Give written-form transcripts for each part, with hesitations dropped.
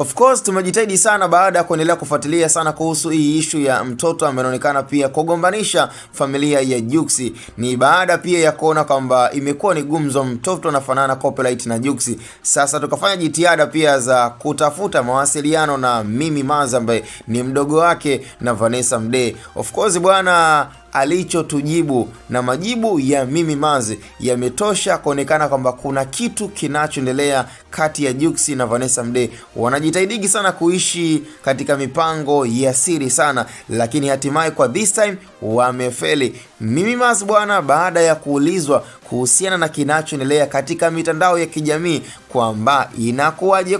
Of course tumejitahidi sana baada ya kuendelea kufuatilia sana kuhusu hii issue ya mtoto ambaye anaonekana pia kugombanisha familia ya Jux. Ni baada pia ya kuona kwamba imekuwa ni gumzo, mtoto anafanana copyright na Jux. Sasa tukafanya jitihada pia za kutafuta mawasiliano na Mimi Maz ambaye ni mdogo wake na Vanessa Mdee. Of course bwana, alichotujibu na majibu ya Mimi Maz yametosha kuonekana kwamba kuna kitu kinachoendelea kati ya Jux na Vanessa Mdee. Wanajitahidi sana kuishi katika mipango ya siri sana, lakini hatimaye kwa this time wamefeli. Mimi Maz bwana, baada ya kuulizwa kuhusiana na kinachoendelea katika mitandao ya kijamii kwamba inakuwaje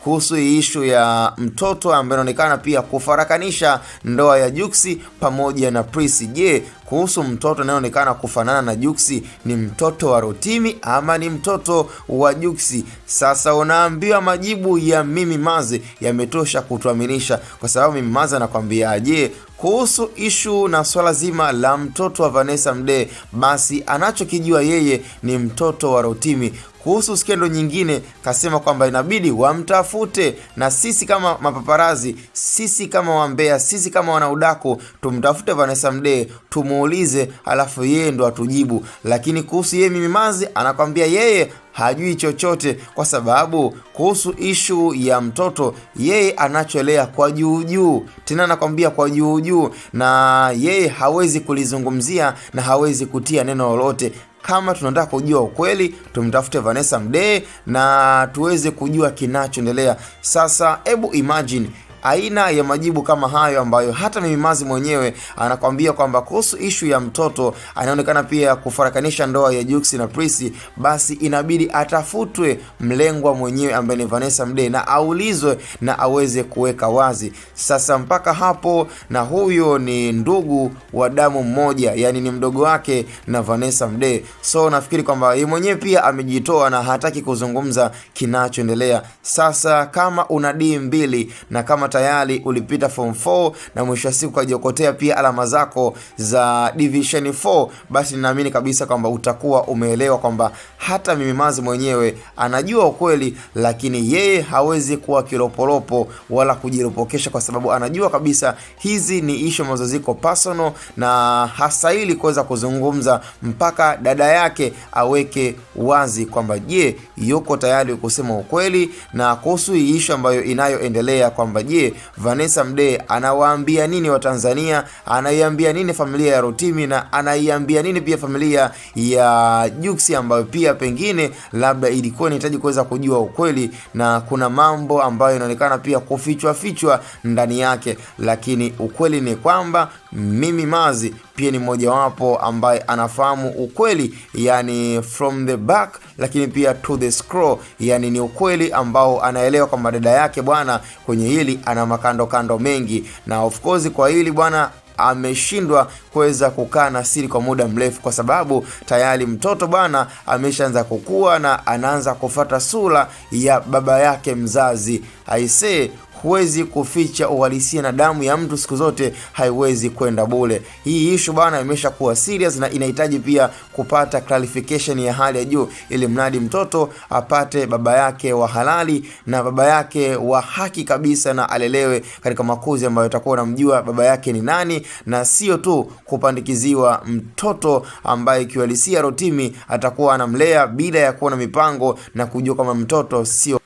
kuhusu issue ya mtoto ambaye anaonekana pia kufarakanisha ndoa ya Jux pamoja na Pris. Je, kuhusu mtoto anayeonekana kufanana na Jux ni mtoto wa Rotimi ama ni mtoto wa Jux? Sasa unaambiwa majibu ya Mimi Maz yametosha kutuaminisha, kwa sababu Mimi Maz anakuambia je, kuhusu issue na swala zima la mtoto wa Vanessa Mdee, basi anachokijua yeye ni mtoto wa Rotimi. Kuhusu skendo nyingine kasema kwamba inabidi wamtafute, na sisi kama mapaparazi, sisi kama wambea, sisi kama wanaudaku tumtafute Vanessa Mdee, tumuulize alafu yeye ndo atujibu. Lakini kuhusu yeye Mimi Maz anakwambia yeye hajui chochote, kwa sababu kuhusu issue ya mtoto yeye anachoelea kwa juu, tena anakwambia kwa juu, na yeye hawezi kulizungumzia na hawezi kutia neno lolote. Kama tunataka kujua ukweli, tumtafute Vanessa Mdee na tuweze kujua kinachoendelea. Sasa hebu imagine aina ya majibu kama hayo ambayo hata Mimi Maz mwenyewe anakwambia kwamba kuhusu issue ya mtoto anaonekana pia kufarakanisha ndoa ya Jux na Pris, basi inabidi atafutwe mlengwa mwenyewe ambaye ni Vanessa Mdee na aulizwe na aweze kuweka wazi. Sasa mpaka hapo, na huyo ni ndugu wa damu mmoja, yani ni mdogo wake na Vanessa Mdee. So nafikiri kwamba yeye mwenyewe pia amejitoa na hataki kuzungumza kinachoendelea. Sasa kama una D2 na kama tayari ulipita form 4 na mwisho wa siku kujiokotea pia alama zako za division 4, basi ninaamini kabisa kwamba utakuwa umeelewa kwamba hata Mimi Maz mwenyewe anajua ukweli, lakini yeye hawezi kuwa kilopolopo wala kujiropokesha, kwa sababu anajua kabisa hizi ni issue ambazo ziko personal na hastahili kuweza kuzungumza mpaka dada yake aweke wazi kwamba je, yuko tayari kusema ukweli na kuhusu hii issue ambayo inayoendelea, kwamba je, Vanessa Mdee anawaambia nini Watanzania, anaiambia nini familia ya Rotimi, na anaiambia nini pia familia ya Jux ambayo pia pengine labda ilikuwa inahitaji kuweza kujua ukweli, na kuna mambo ambayo inaonekana pia kufichwa ndani yake. Lakini ukweli ni kwamba Mimi Maz pia ni mmoja wapo ambaye anafahamu ukweli, yani from the back lakini pia to the scroll, yani ni ukweli ambao anaelewa kwamba dada yake bwana kwenye hili ana makando mengi, na of course kwa hili bwana ameshindwa kuweza kukaa na siri kwa muda mrefu, kwa sababu tayari mtoto bwana ameshaanza kukua na anaanza kufuata sura ya baba yake mzazi. Aisee, huwezi kuficha uhalisia na damu ya mtu siku zote haiwezi kwenda bure. Hii issue bana imeshakuwa serious na inahitaji pia kupata clarification ya hali ya juu, ili mradi mtoto apate baba yake wa halali na baba yake wa haki kabisa, na alelewe katika makuzi ambayo atakuwa anamjua baba yake ni nani, na sio tu kupandikiziwa mtoto ambaye kiuhalisia Rotimi atakuwa anamlea bila ya kuwa na mipango na kujua kama mtoto sio